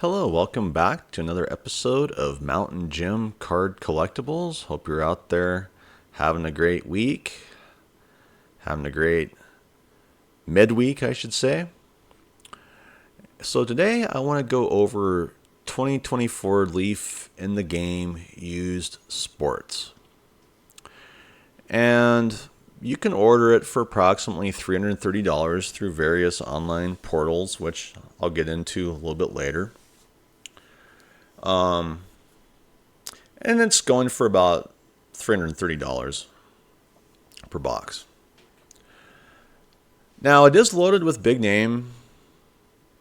Hello, welcome back to another episode of Mountain Gym Card Collectibles. Hope you're out there having a great week, having a great midweek, I should say. So today I want to go over 2024 Leaf in the Game used sports. And you can order it for approximately $330 through various online portals, which I'll get into a little bit later. And it's going for about $330 per box. Now, it is loaded with big name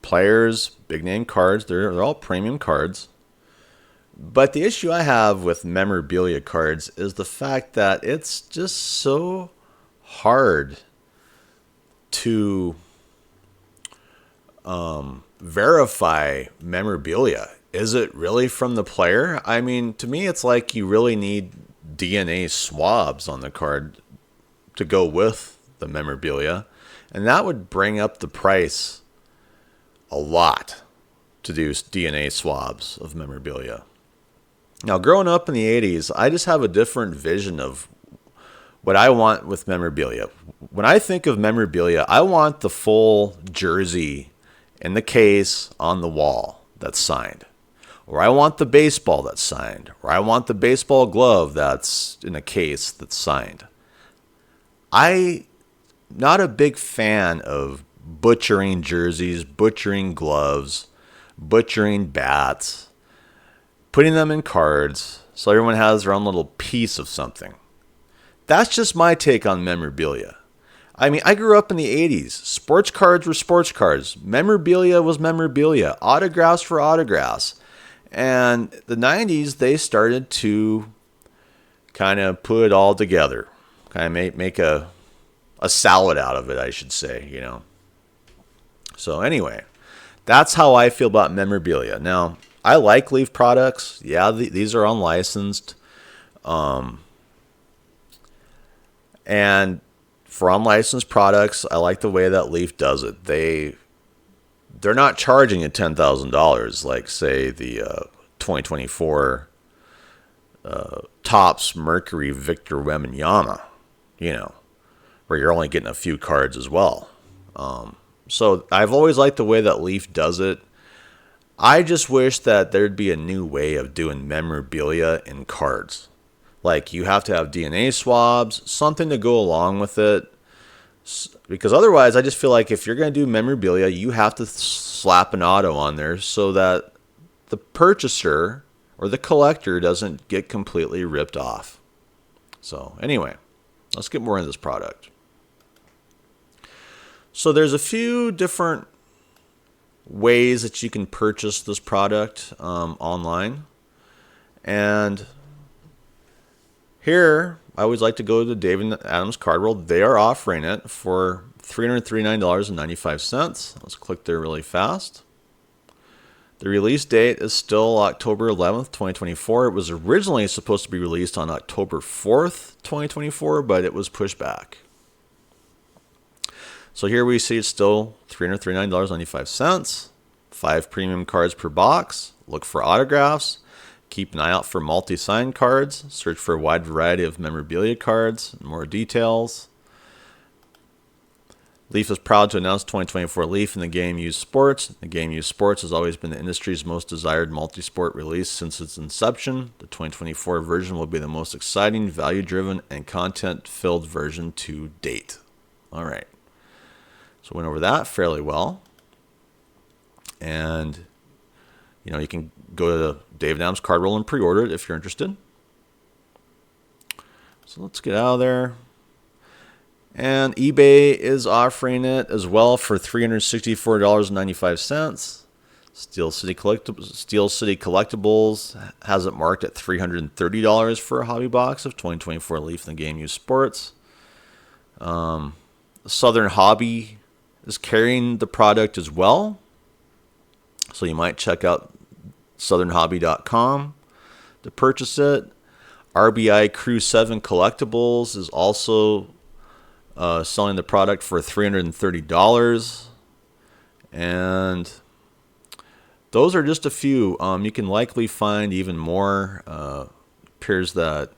players, big name cards. They're all premium cards. But the issue I have with memorabilia cards is the fact that it's just so hard to verify memorabilia. Is it really from the player? I mean, to me, it's like you really need DNA swabs on the card to go with the memorabilia. And that would bring up the price a lot to do DNA swabs of memorabilia. Now, growing up in the 80s, I just have a different vision of what I want with memorabilia. When I think of memorabilia, I want the full jersey in the case on the wall that's signed. Or I want the baseball that's signed. Or I want the baseball glove that's in a case that's signed. I'm not a big fan of butchering jerseys, butchering gloves, butchering bats, putting them in cards so everyone has their own little piece of something. That's just my take on memorabilia. I mean, I grew up in the 80s. Sports cards were sports cards. Memorabilia was memorabilia. Autographs were autographs. And the 90s, they started to kind of put it all together. Kind of make a salad out of it, I should say, you know. So anyway, that's how I feel about memorabilia. Now, I like Leaf products. Yeah, these are unlicensed. And for unlicensed products, I like the way that Leaf does it. They're not charging you $10,000 like, say, the 2024 Topps Mercury Victor Wembanyama, you know, where you're only getting a few cards as well. So I've always liked the way that Leaf does it. I just wish that there'd be a new way of doing memorabilia in cards. Like, you have to have DNA swabs, something to go along with it. Because otherwise, I just feel like if you're going to do memorabilia, you have to slap an auto on there so that the purchaser or the collector doesn't get completely ripped off. So anyway, let's get more into this product. So there's a few different ways that you can purchase this product online. And here, I always like to go to Dave & Adam's Card World. They are offering it for $339.95. Let's click there really fast. The release date is still October 11th, 2024. It was originally supposed to be released on October 4th, 2024, but it was pushed back. So here we see it's still $339.95. 5 premium cards per box. Look for autographs. Keep an eye out for multi-signed cards. Search for a wide variety of memorabilia cards and more details. Leaf is proud to announce 2024 Leaf in the Game Used Sports. The Game Used Sports has always been the industry's most desired multi-sport release since its inception. The 2024 version will be the most exciting, value-driven, and content-filled version to date. All right. So went over that fairly well. And you know, you can go to Dave & Adam's Card World and pre-order it if you're interested. So let's get out of there. And eBay is offering it as well for $364.95. Steel City Collectibles has it marked at $330 for a hobby box of 2024 Leaf in the Game Used Sports. Southern Hobby is carrying the product as well. So you might check out southernhobby.com to purchase it. RBI Crew 7 Collectibles is also selling the product for $330. And those are just a few. You can likely find even more. Appears that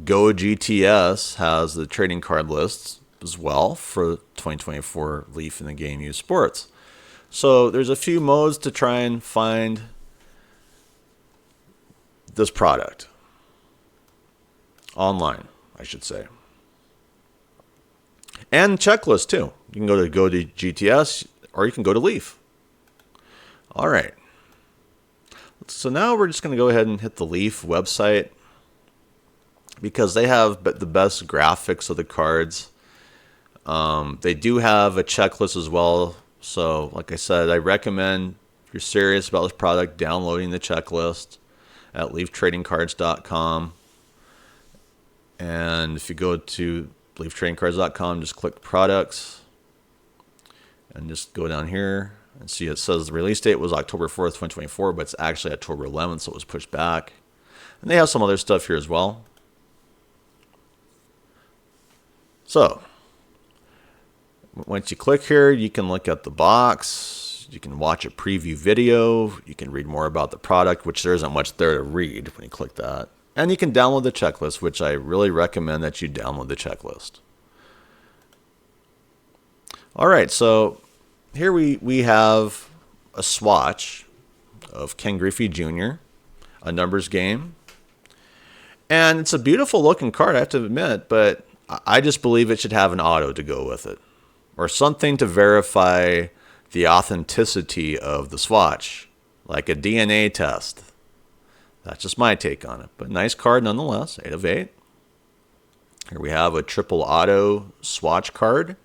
Go GTS has the trading card lists as well for 2024 Leaf in the Game Used Sports. So there's a few modes to try and find this product online, I should say. And checklist too. You can go to GTS or you can go to Leaf. All right. So now we're just going to go ahead and hit the Leaf website because they have the best graphics of the cards. They do have a checklist as well. So like I said, I recommend if you're serious about this product, downloading the checklist at leaftradingcards.com. And if you go to leaftradingcards.com, just click products and just go down here and see it says the release date was October 4th, 2024, but it's actually October 11th, so it was pushed back. And they have some other stuff here as well. So once you click here, you can look at the box, you can watch a preview video, you can read more about the product, which there isn't much there to read when you click that. And you can download the checklist, which I really recommend that you download the checklist. All right, so here we have a swatch of Ken Griffey Jr., a numbers game. And it's a beautiful looking card, I have to admit, but I just believe it should have an auto to go with it, or something to verify the authenticity of the swatch, like a DNA test. That's just my take on it, but nice card nonetheless, 8 of 8. Here we have a triple auto swatch card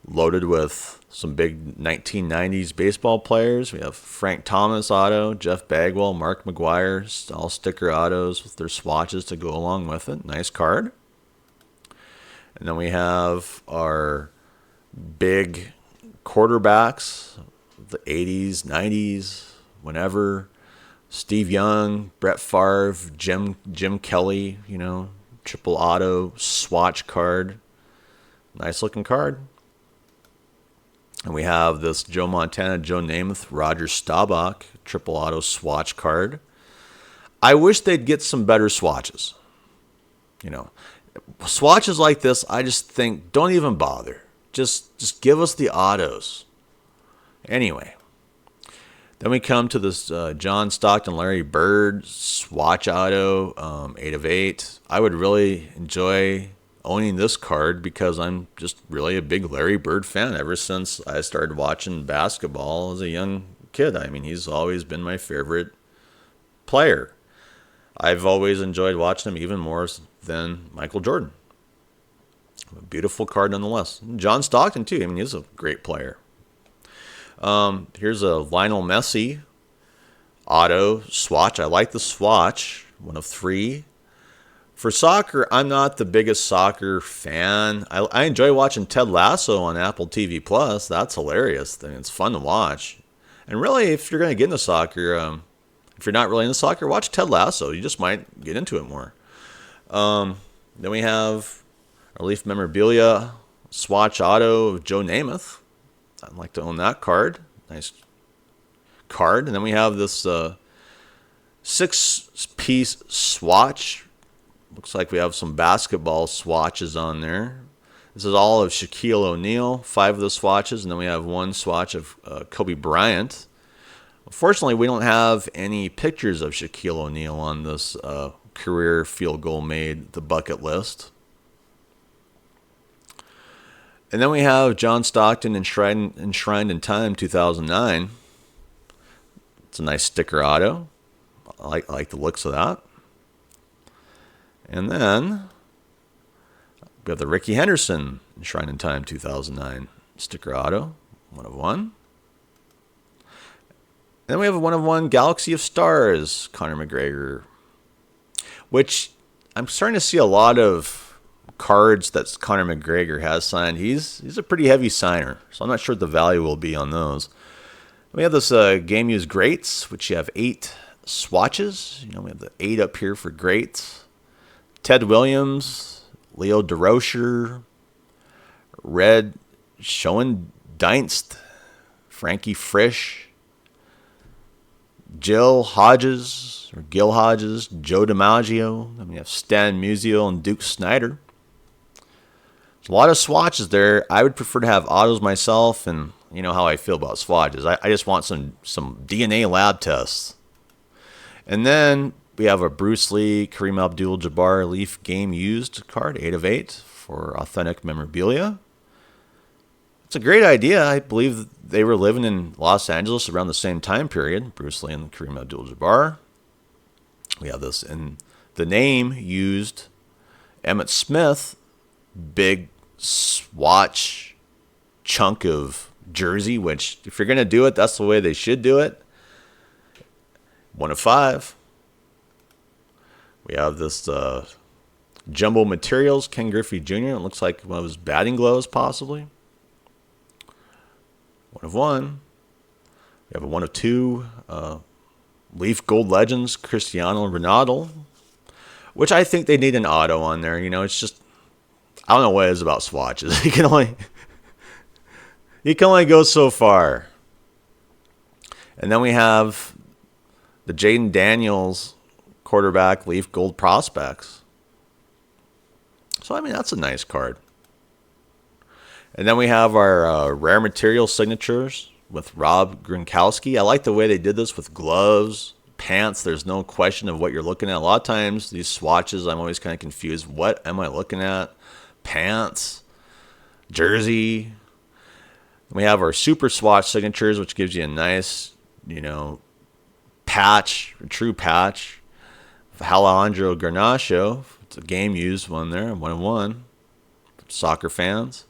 loaded with some big 1990s baseball players. We have Frank Thomas auto, Jeff Bagwell, Mark McGwire, all sticker autos with their swatches to go along with it. Nice card. And then we have our big quarterbacks, the 80s, 90s, whenever. Steve Young, Brett Favre, Jim Kelly, triple auto swatch card. Nice looking card. And we have this Joe Montana, Joe Namath, Roger Staubach, triple auto swatch card. I wish they'd get some better swatches. Swatches like this, I just think, don't even bother. Just give us the autos. Anyway. Then we come to this John Stockton, Larry Bird swatch auto, 8 of 8. I would really enjoy owning this card because I'm just really a big Larry Bird fan ever since I started watching basketball as a young kid. I mean, he's always been my favorite player. I've always enjoyed watching him even more than Michael Jordan. A beautiful card nonetheless. John Stockton, too. I mean, he's a great player. Here's a Lionel Messi auto swatch. I like the swatch, 1 of 3. For soccer, I'm not the biggest soccer fan. I enjoy watching Ted Lasso on Apple TV Plus. That's hilarious. I mean, it's fun to watch. And really, if you're going to get into soccer, if you're not really into soccer, watch Ted Lasso. You just might get into it more. Then we have our Leaf memorabilia swatch auto of Joe Namath. I'd like to own that card. Nice card. And then we have this 6-piece swatch. Looks like we have some basketball swatches on there. This is all of Shaquille O'Neal, 5 of the swatches. And then we have 1 swatch of Kobe Bryant. Unfortunately, we don't have any pictures of Shaquille O'Neal on this career field goal made, the bucket list. And then we have John Stockton Enshrined in Time 2009. It's a nice sticker auto. I like the looks of that. And then we have the Rickey Henderson Enshrined in Time 2009 sticker auto, 1 of 1. Then we have a 1 of 1 Galaxy of Stars Conor McGregor, which I'm starting to see a lot of cards that Conor McGregor has signed. He's a pretty heavy signer, so I'm not sure what the value will be on those. We have this Game Used Greats, which you have 8 swatches. We have the 8 up here for Greats. Ted Williams, Leo DeRocher, Red Schoendienst, Frankie Frisch, Jill Hodges, or Gil Hodges, Joe DiMaggio. Then we have Stan Musial and Duke Snyder. There's a lot of swatches there. I would prefer to have autos myself, and you know how I feel about swatches. I just want some DNA lab tests. And then we have a Bruce Lee, Kareem Abdul-Jabbar Leaf Game Used card, 8 of 8 for authentic memorabilia. It's a great idea. I believe they were living in Los Angeles around the same time period, Bruce Lee and Kareem Abdul-Jabbar. We have this in the name used, Emmitt Smith, big swatch chunk of jersey, which if you're going to do it, that's the way they should do it. 1 of 5. We have this Jumbo Materials, Ken Griffey Jr. It looks like one of his batting gloves, possibly. 1 of 1. We have a 1 of 2. Leaf Gold Legends, Cristiano Ronaldo, which I think they need an auto on there. You know, it's just, I don't know what it is about swatches. You can only go so far. And then we have the Jaden Daniels quarterback Leaf Gold Prospects. So, I mean, that's a nice card. And then we have our rare material signatures with Rob Gronkowski. I like the way they did this with gloves, pants. There's no question of what you're looking at. A lot of times, these swatches, I'm always kind of confused. What am I looking at? Pants, jersey. We have our super swatch signatures, which gives you a nice, you know, patch, a true patch. Alejandro Garnacho, it's a game used one there, 1 of 1. Soccer fans.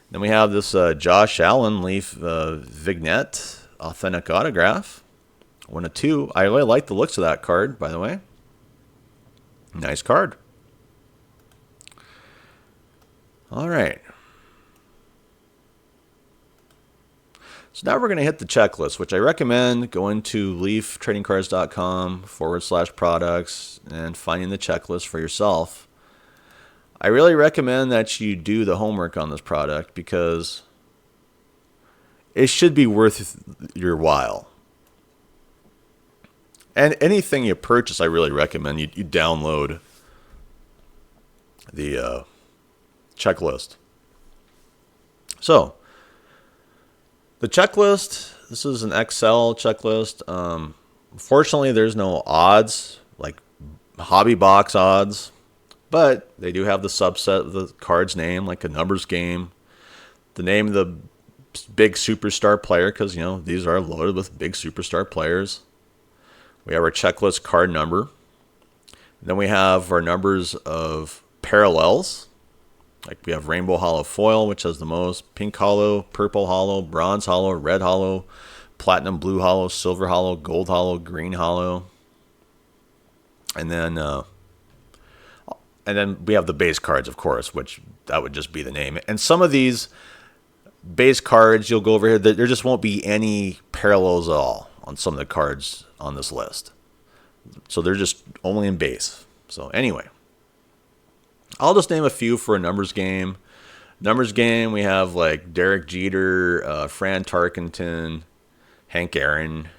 Then we have this Josh Allen Leaf Vignette authentic autograph, 1 of 2. I really like the looks of that card, by the way. Nice card. All right. So now we're going to hit the checklist, which I recommend going to leaftradingcards.com/products and finding the checklist for yourself. I really recommend that you do the homework on this product because it should be worth your while. And anything you purchase, I really recommend you download the checklist. So, the checklist, this is an Excel checklist. Unfortunately, there's no odds, like hobby box odds, but they do have the subset of the card's name, like a numbers game, the name of the big superstar player, because, you know, these are loaded with big superstar players. We have our checklist card number. Then we have our numbers of parallels. Like we have Rainbow Hollow Foil, which has the most, Pink Hollow, Purple Hollow, Bronze Hollow, Red Hollow, Platinum Blue Hollow, Silver Hollow, Gold Hollow, Green Hollow. And then we have the base cards, of course, which that would just be the name. And some of these base cards, you'll go over here, there just won't be any parallels at all on some of the cards on this list. So they're just only in base. So anyway, I'll just name a few for a numbers game. Numbers game, we have like Derek Jeter, Fran Tarkenton, Hank Aaron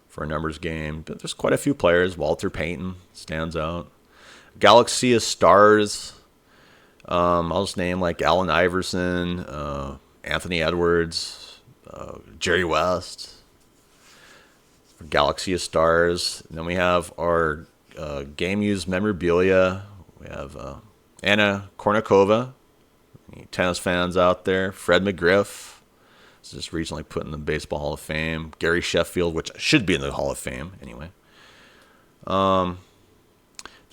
for a numbers game. But there's quite a few players. Walter Payton stands out. Galaxy of Stars. I'll just name like Allen Iverson, Anthony Edwards, Jerry West. For Galaxy of Stars. And then we have our game used memorabilia. We have Anna Kournikova, any tennis fans out there. Fred McGriff, is just recently put in the Baseball Hall of Fame. Gary Sheffield, which should be in the Hall of Fame anyway. Then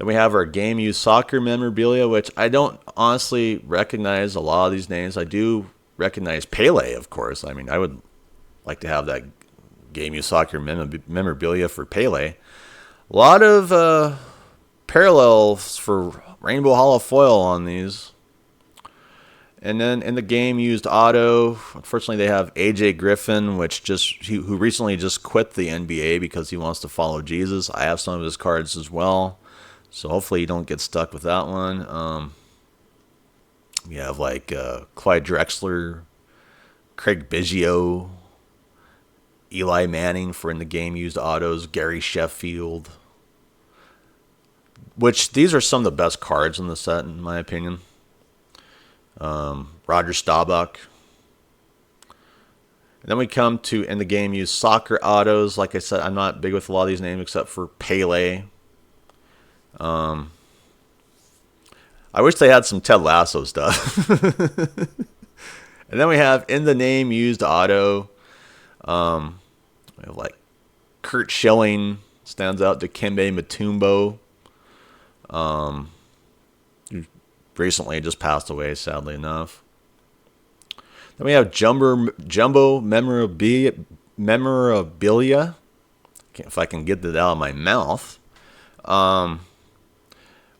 we have our game used soccer memorabilia, which I don't honestly recognize a lot of these names. I do recognize Pele, of course. I mean, I would like to have that game used soccer memorabilia for Pele. A lot of parallels for Rainbow Hollow Foil on these. And then in the game used auto, unfortunately they have AJ Griffin, who recently just quit the NBA because he wants to follow Jesus. I have some of his cards as well, so hopefully you don't get stuck with that one. We have like Clyde Drexler, Craig Biggio, Eli Manning for in the game used autos, Gary Sheffield, which these are some of the best cards in the set, in my opinion. Roger Staubach. And then we come to in the game used soccer autos. Like I said, I'm not big with a lot of these names except for Pele. I wish they had some Ted Lasso stuff. And then we have in the name used auto. We have like Kurt Schilling stands out. Dikembe Mutombo. Who recently just passed away, sadly enough. Then we have jumbo memorabilia. If I can get that out of my mouth.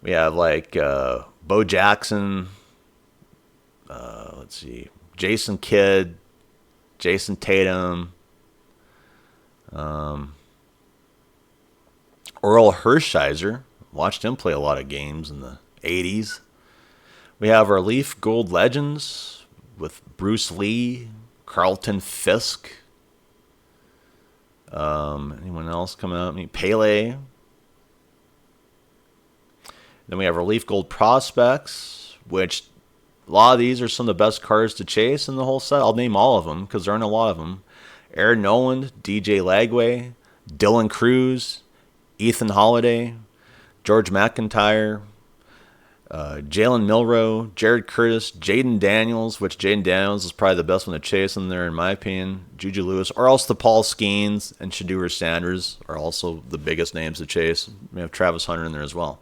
We have like Bo Jackson. Let's see. Jason Kidd. Jason Tatum. Earl Hershiser. Watched him play a lot of games in the 80s. We have our Leaf Gold Legends with Bruce Lee, Carlton Fisk. Anyone else coming out? Pele. Then we have our Leaf Gold Prospects, which a lot of these are some of the best cards to chase in the whole set. I'll name all of them because there aren't a lot of them. Aaron Nolan, DJ Lagway, Dylan Cruz, Ethan Holiday, George McIntyre, Jalen Milroe, Jared Curtis, Jaden Daniels, which Jaden Daniels is probably the best one to chase in there in my opinion. Juju Lewis, or else the Paul Skeens and Shedeur Sanders are also the biggest names to chase. We have Travis Hunter in there as well.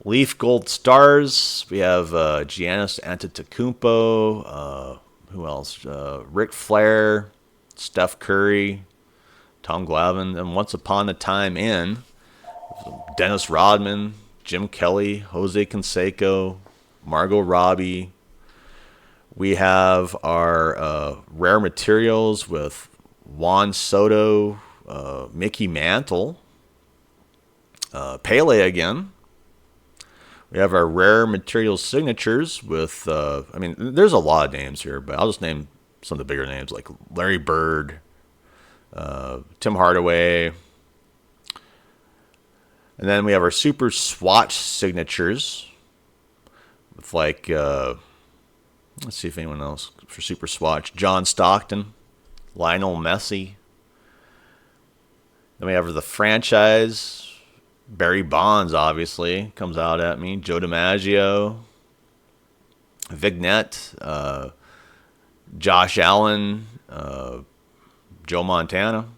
Leaf Gold Stars, we have Giannis Antetokounmpo, who else? Ric Flair, Steph Curry, Tom Glavine, and Once Upon a Time in Dennis Rodman, Jim Kelly, Jose Canseco, Margot Robbie. We have our rare materials with Juan Soto, Mickey Mantle, Pele again. We have our rare materials signatures with, there's a lot of names here, but I'll just name some of the bigger names like Larry Bird, Tim Hardaway. And then we have our super swatch signatures with like, let's see if anyone else for super swatch. John Stockton, Lionel Messi. Then we have the franchise. Barry Bonds, obviously, comes out at me. Joe DiMaggio. Vignette. Josh Allen. Joe Montana.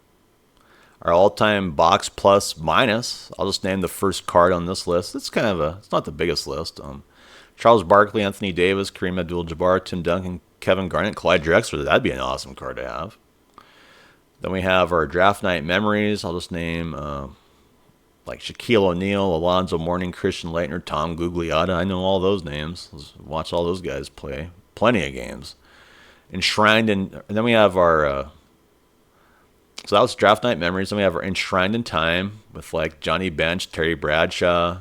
Our all-time box plus minus. I'll just name the first card on this list. It's not the biggest list. Charles Barkley, Anthony Davis, Kareem Abdul-Jabbar, Tim Duncan, Kevin Garnett, Clyde Drexler. That'd be an awesome card to have. Then we have our draft night memories. I'll just name like Shaquille O'Neal, Alonzo Mourning, Christian Laettner, Tom Gugliotta. I know all those names. Let's watch all those guys play. Plenty of games. Enshrined in, and then we have our, so that was draft night memories. Then we have our Enshrined in Time with like Johnny Bench, Terry Bradshaw,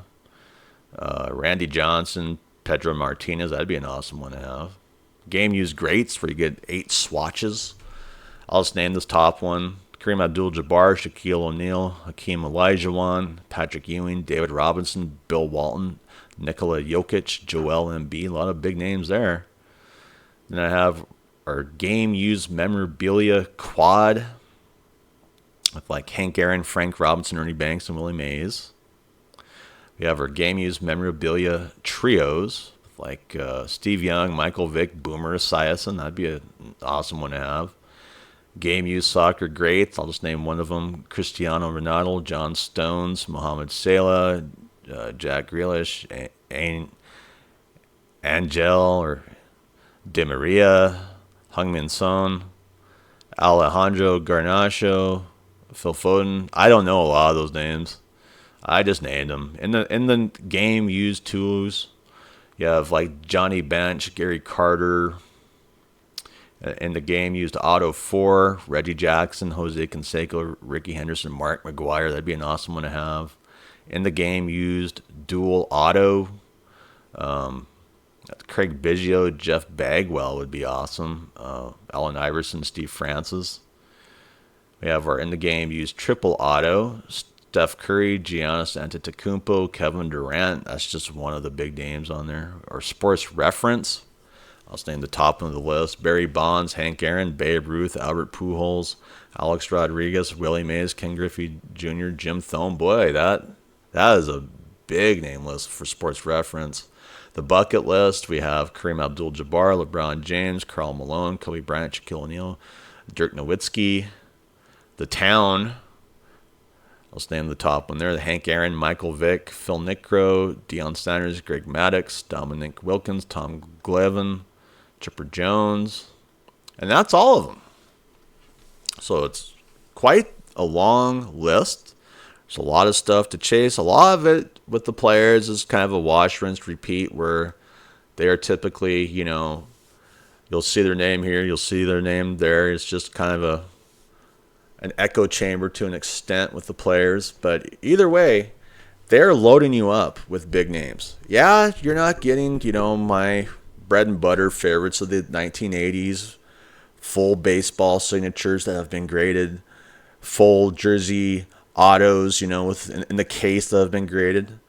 Randy Johnson, Pedro Martinez. That'd be an awesome one to have. Game used greats where you get 8 swatches. I'll just name this top one. Kareem Abdul-Jabbar, Shaquille O'Neal, Hakeem Olajuwon, Patrick Ewing, David Robinson, Bill Walton, Nikola Jokic, Joel Embiid. A lot of big names there. Then I have our game-used memorabilia quad with like Hank Aaron, Frank Robinson, Ernie Banks, and Willie Mays. We have our game-used memorabilia trios with like Steve Young, Michael Vick, Boomer Esiason. That'd be an awesome one to have. Game-used soccer greats. I'll just name one of them. Cristiano Ronaldo, John Stones, Mohamed Salah, Jack Grealish, Angel or Di Maria, Heung-min Son, Alejandro Garnacho, Phil Foden. I don't know a lot of those names. I just named them. In the game-used tools, you have like Johnny Bench, Gary Carter. In the game used Auto 4, Reggie Jackson, Jose Canseco, Ricky Henderson, Mark McGuire. That'd be an awesome one to have. In the game used Dual Auto. Craig Biggio, Jeff Bagwell would be awesome. Allen Iverson, Steve Francis. We have our in the game used triple auto. Steph Curry, Giannis Antetokounmpo, Kevin Durant. That's just one of the big names on there. Our sports reference. I'll name the top of the list. Barry Bonds, Hank Aaron, Babe Ruth, Albert Pujols, Alex Rodriguez, Willie Mays, Ken Griffey Jr., Jim Thome. Boy, that is a big name list for sports reference. The bucket list, we have Kareem Abdul-Jabbar, LeBron James, Karl Malone, Kobe Bryant, Shaquille O'Neal, Dirk Nowitzki. The town, I'll name the top one there. The Hank Aaron, Michael Vick, Phil Niekro, Deion Sanders, Greg Maddux, Dominic Wilkins, Tom Glavine, Chipper Jones. And that's all of them. So it's quite a long list. There's a lot of stuff to chase. A lot of it with the players is kind of a wash, rinse, repeat, where they are typically, you'll see their name here, you'll see their name there. It's just kind of an echo chamber to an extent with the players. But either way, they're loading you up with big names. Yeah, you're not getting, my bread and butter favorites of the 1980s, full baseball signatures that have been graded, full jersey autos, with in the case that have been graded.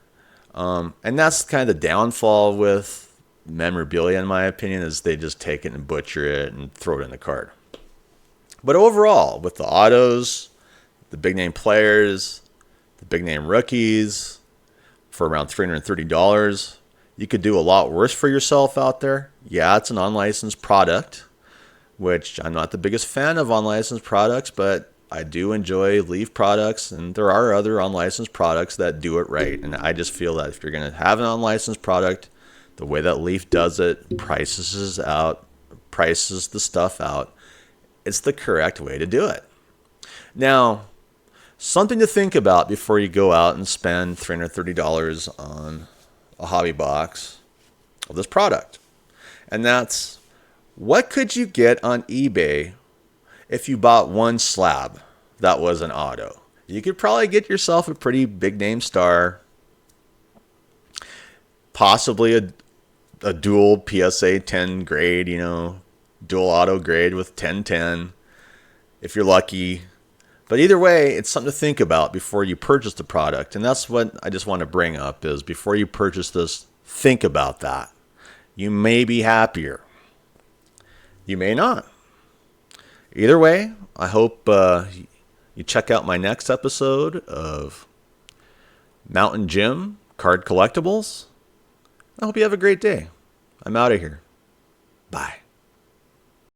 And that's kind of the downfall with memorabilia, in my opinion, is they just take it and butcher it and throw it in the card. But overall, with the autos, the big name players, the big name rookies, for around $330, you could do a lot worse for yourself out there. Yeah, it's an unlicensed product, which I'm not the biggest fan of unlicensed products, but I do enjoy Leaf products, and there are other unlicensed products that do it right. And I just feel that if you're going to have an unlicensed product, the way that Leaf does it, prices the stuff out, it's the correct way to do it. Now, something to think about before you go out and spend $330 on a hobby box of this product. And that's, what could you get on eBay if you bought one slab that was an auto? You could probably get yourself a pretty big name star, possibly a dual PSA 10 grade, dual auto grade with 1010 if you're lucky. But either way, it's something to think about before you purchase the product. And that's what I just want to bring up, is before you purchase this, think about that. You may be happier. You may not. Either way, I hope you check out my next episode of Mountain Gym Card Collectibles. I hope you have a great day. I'm out of here. Bye.